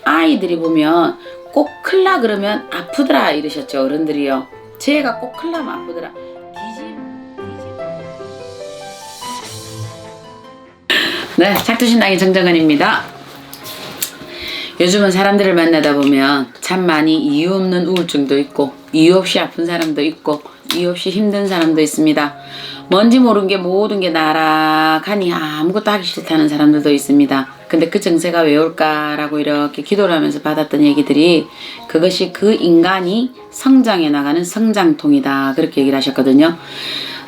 아이들이 보면 꼭 클라 그러면 아프더라 이러셨죠. 어른들이요. 쟤가 꼭 클라면 아프더라. 네, 작두신당의 정정은입니다. 요즘은 사람들을 만나다 보면 참 많이 이유 없는 우울증도 있고 이유 없이 아픈 사람도 있고 이유 없이 힘든 사람도 있습니다. 뭔지 모르는 게 모든 게 나락하니 아무것도 하기 싫다는 사람들도 있습니다. 근데 그 증세가 왜 올까라고 이렇게 기도를 하면서 받았던 얘기들이 그것이 그 인간이 성장해 나가는 성장통이다 그렇게 얘기를 하셨거든요.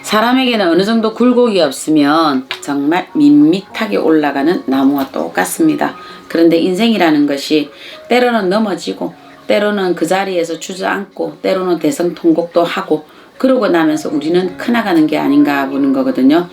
사람에게는 어느 정도 굴곡이 없으면 정말 밋밋하게 올라가는 나무와 똑같습니다. 그런데 인생이라는 것이 때로는 넘어지고 때로는 그 자리에서 주저앉고 때로는 대성통곡도 하고 그러고 나면서 우리는 커나가는 게 아닌가 보는 거거든요.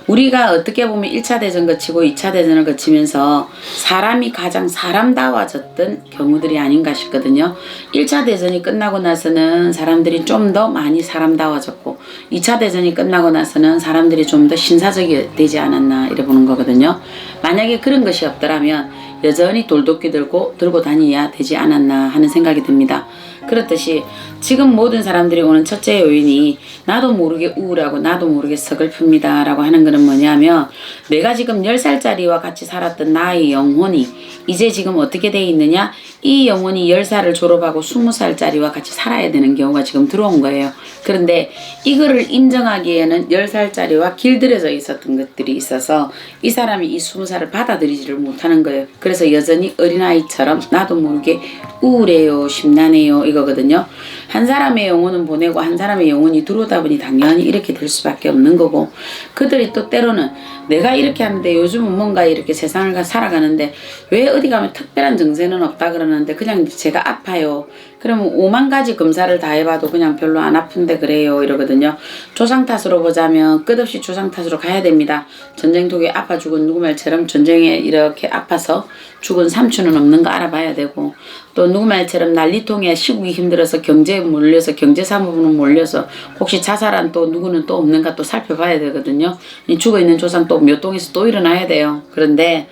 우리가 어떻게 보면 1차 대전 거치고 2차 대전을 거치면서 사람이 가장 사람다워졌던 경우들이 아닌가 싶거든요. 1차 대전이 끝나고 나서는 사람들이 좀 더 많이 사람다워졌고 2차 대전이 끝나고 나서는 사람들이 좀 더 신사적이 되지 않았나 이래 보는 거거든요. 만약에 그런 것이 없더라면 여전히 돌도끼 들고 다녀야 되지 않았나 하는 생각이 듭니다. 그렇듯이 지금 모든 사람들이 오는 첫째 요인이 나도 모르게 우울하고 나도 모르게 서글픕니다 라고 하는 거는 뭐냐면 내가 지금 10살짜리와 같이 살았던 나의 영혼이 이제 지금 어떻게 돼 있느냐, 이 영혼이 10살을 졸업하고 20살짜리와 같이 살아야 되는 경우가 지금 들어온 거예요. 그런데 이거를 인정하기에는 10살짜리와 길들여져 있었던 것들이 있어서 이 사람이 이 20살을 받아들이지를 못하는 거예요. 그래서 여전히 어린아이처럼 나도 모르게 우울해요, 심란해요 이거거든요. 한 사람의 영혼은 보내고 한 사람의 영혼이 들어오다 보니 당연히 이렇게 될 수밖에 없는 거고, 그들이 또 때로는 내가 이렇게 하는데 요즘은 뭔가 이렇게 세상을 살아가는데 왜 어디 가면 특별한 증세는 없다 그러는데 그냥 제가 아파요. 그러면 5만 가지 검사를 다 해봐도 그냥 별로 안 아픈데 그래요 이러거든요. 조상 탓으로 보자면 끝없이 조상 탓으로 가야 됩니다. 전쟁통에 아파 죽은 누구 말처럼 전쟁에 이렇게 아파서 죽은 삼촌은 없는 거 알아봐야 되고, 또 누구 말처럼 난리통에 시국이 힘들어서 경제에 몰려서 경제사무부는 몰려서 혹시 자살한 또 누구는 또 없는가 또 살펴봐야 되거든요. 죽어있는 조상 또 몇 동에서 또 일어나야 돼요. 그런데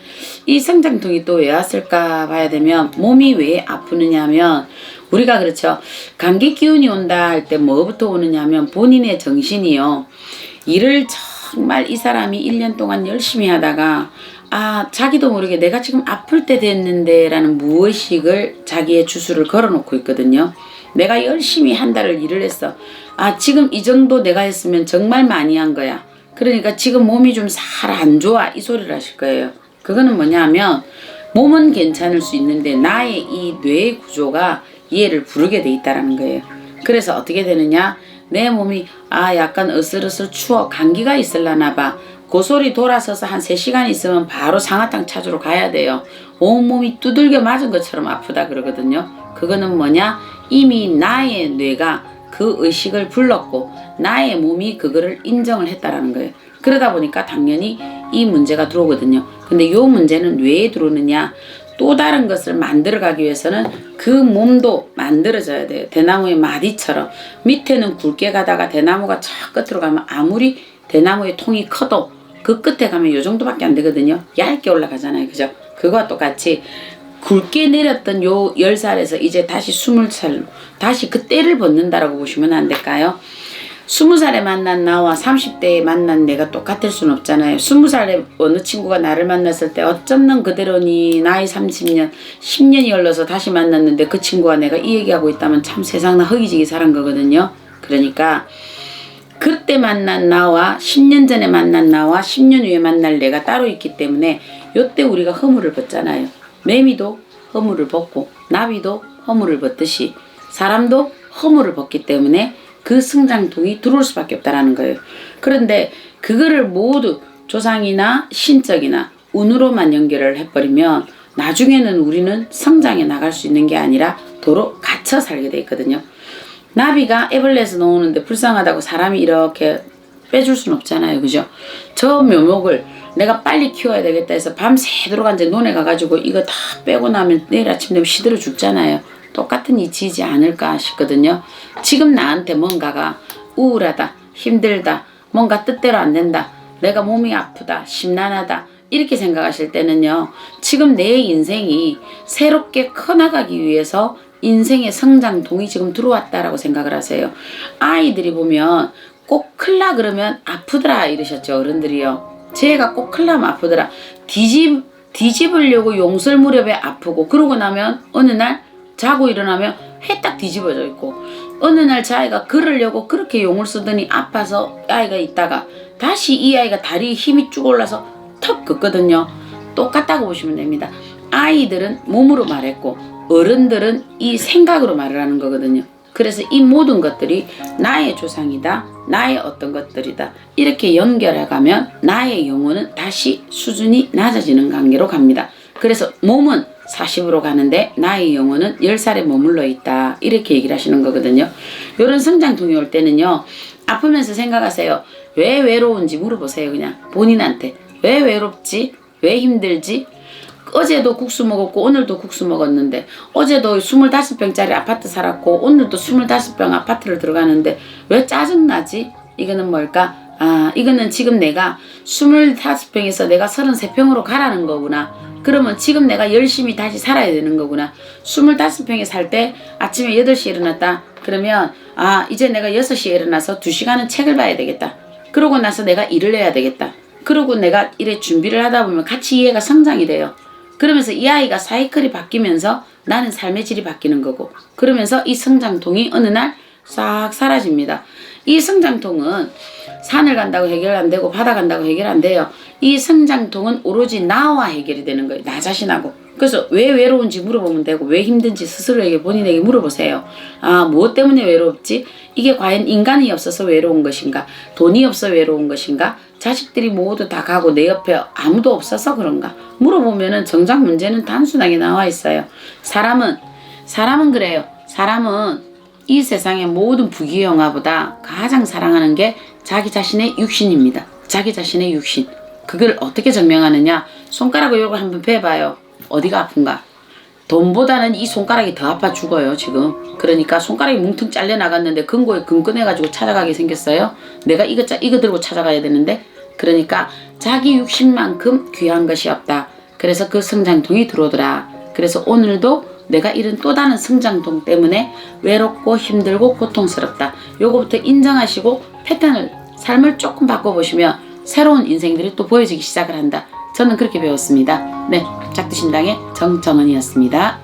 이 성장통이 또 왜 왔을까 봐야 되면 몸이 왜 아프느냐 하면 우리가 그렇죠. 감기 기운이 온다 할 때 뭐부터 오느냐 하면 본인의 정신이요. 일을 정말 이 사람이 1년 동안 열심히 하다가 자기도 모르게 내가 지금 아플 때 됐는데 라는 무의식을 자기의 주술을 걸어놓고 있거든요. 내가 열심히 한 달을 일을 했어. 지금 이 정도 내가 했으면 정말 많이 한 거야. 그러니까 지금 몸이 좀 살 안 좋아 이 소리를 하실 거예요. 그거는 뭐냐 하면 몸은 괜찮을 수 있는데 나의 이 뇌의 구조가 이해를 부르게 돼 있다는 거예요. 그래서 어떻게 되느냐, 내 몸이 약간 으슬으슬 추워 감기가 있을라나 봐. 그 소리 돌아서서 한 3시간 있으면 바로 상아탕 찾으러 가야 돼요. 온몸이 두들겨 맞은 것처럼 아프다 그러거든요. 그거는 뭐냐, 이미 나의 뇌가 그 의식을 불렀고 나의 몸이 그거를 인정을 했다라는 거예요. 그러다 보니까 당연히 이 문제가 들어오거든요. 근데 이 문제는 왜 들어오느냐, 또 다른 것을 만들어가기 위해서는 그 몸도 만들어져야 돼요. 대나무의 마디처럼 밑에는 굵게 가다가 대나무가 저 끝으로 가면 아무리 대나무의 통이 커도 그 끝에 가면 요 정도밖에 안 되거든요. 얇게 올라가잖아요. 그죠? 그거와 똑같이 굵게 내렸던 요 10살에서 이제 다시 20살로 다시 그 때를 벗는다라고 보시면 안 될까요? 20살에 만난 나와 30대에 만난 내가 똑같을 수는 없잖아요. 20살에 어느 친구가 나를 만났을 때 어쩌면 그대로니 나이 30년, 10년이 흘러서 다시 만났는데 그 친구가 내가 이 얘기하고 있다면 참 세상나 허기지게 살은 거거든요. 그러니까 그때 만난 나와 10년 전에 만난 나와 10년 후에 만날 내가 따로 있기 때문에 요때 우리가 허물을 벗잖아요. 매미도 허물을 벗고 나비도 허물을 벗듯이 사람도 허물을 벗기 때문에 그 성장통이 들어올 수밖에 없다라는 거예요. 그런데 그거를 모두 조상이나 신적이나 운으로만 연결을 해버리면 나중에는 우리는 성장해 나갈 수 있는 게 아니라 도로 갇혀 살게 돼 있거든요. 나비가 애벌레에서 나오는데 불쌍하다고 사람이 이렇게 빼줄 수는 없잖아요. 그죠? 저 묘목을 내가 빨리 키워야 되겠다 해서 밤새도록 앉아 논에 가가지고 이거 다 빼고 나면 내일 아침 되면 시들어 죽잖아요. 똑같은 이치이지 않을까 싶거든요. 지금 나한테 뭔가가 우울하다, 힘들다, 뭔가 뜻대로 안 된다, 내가 몸이 아프다, 심란하다, 이렇게 생각하실 때는요, 지금 내 인생이 새롭게 커나가기 위해서 인생의 성장통이 지금 들어왔다라고 생각을 하세요. 아이들이 보면 꼭 클라 그러면 아프더라 이러셨죠, 어른들이요. 쟤가 꼭 클라면 아프더라. 뒤집으려고 용설 무렵에 아프고, 그러고 나면 어느 날 자고 일어나면 해딱 뒤집어져 있고, 어느 날 자기가 걸으려고 그렇게 용을 쓰더니 아파서 아이가 있다가 다시 이 아이가 다리에 힘이 쭉 올라서 턱 긋거든요. 똑같다고 보시면 됩니다. 아이들은 몸으로 말했고 어른들은 이 생각으로 말을 하는 거거든요. 그래서 이 모든 것들이 나의 조상이다, 나의 어떤 것들이다, 이렇게 연결해가면 나의 영혼은 다시 수준이 낮아지는 관계로 갑니다. 그래서 몸은 40으로 가는데 나의 영혼은 10살에 머물러 있다, 이렇게 얘기를 하시는 거거든요. 이런 성장통이 올 때는요, 아프면서 생각하세요. 왜 외로운지 물어보세요. 그냥 본인한테. 왜 외롭지? 왜 힘들지? 어제도 국수 먹었고 오늘도 국수 먹었는데, 어제도 25평짜리 아파트 살았고 오늘도 25평 아파트를 들어가는데 왜 짜증나지? 이거는 뭘까? 아, 이거는 지금 내가 25평에서 내가 33평으로 가라는 거구나. 그러면 지금 내가 열심히 다시 살아야 되는 거구나. 25평에 살 때 아침에 8시에 일어났다. 그러면 아, 이제 내가 6시에 일어나서 2시간은 책을 봐야 되겠다. 그러고 나서 내가 일을 해야 되겠다. 그러고 내가 이래 준비를 하다 보면 같이 이해가 성장이 돼요. 그러면서 이 아이가 사이클이 바뀌면서 나는 삶의 질이 바뀌는 거고, 그러면서 이 성장통이 어느 날 싹 사라집니다. 이 성장통은 산을 간다고 해결 안 되고 바다 간다고 해결 안 돼요. 이 성장통은 오로지 나와 해결이 되는 거예요. 나 자신하고. 그래서 왜 외로운지 물어보면 되고, 왜 힘든지 스스로에게 본인에게 물어보세요. 아, 무엇 때문에 외롭지? 이게 과연 인간이 없어서 외로운 것인가? 돈이 없어 외로운 것인가? 자식들이 모두 다 가고 내 옆에 아무도 없어서 그런가? 물어보면은 정작 문제는 단순하게 나와 있어요. 사람은 그래요. 사람은 이 세상의 모든 부귀영화보다 가장 사랑하는 게 자기 자신의 육신입니다. 자기 자신의 육신. 그걸 어떻게 증명하느냐? 손가락을 요거 한번 베봐요. 어디가 아픈가? 돈보다는 이 손가락이 더 아파 죽어요, 지금. 그러니까 손가락이 뭉퉁 잘려 나갔는데 근고에 근끈해가지고 찾아가게 생겼어요. 내가 이거 들고 찾아가야 되는데. 그러니까 자기 육신만큼 귀한 것이 없다. 그래서 그 성장통이 들어오더라. 그래서 오늘도 내가 이런 또 다른 성장통 때문에 외롭고 힘들고 고통스럽다. 요거부터 인정하시고 패턴을, 삶을 조금 바꿔보시면 새로운 인생들이 또 보여지기 시작을 한다. 저는 그렇게 배웠습니다. 네, 작두신당의 정정은이었습니다.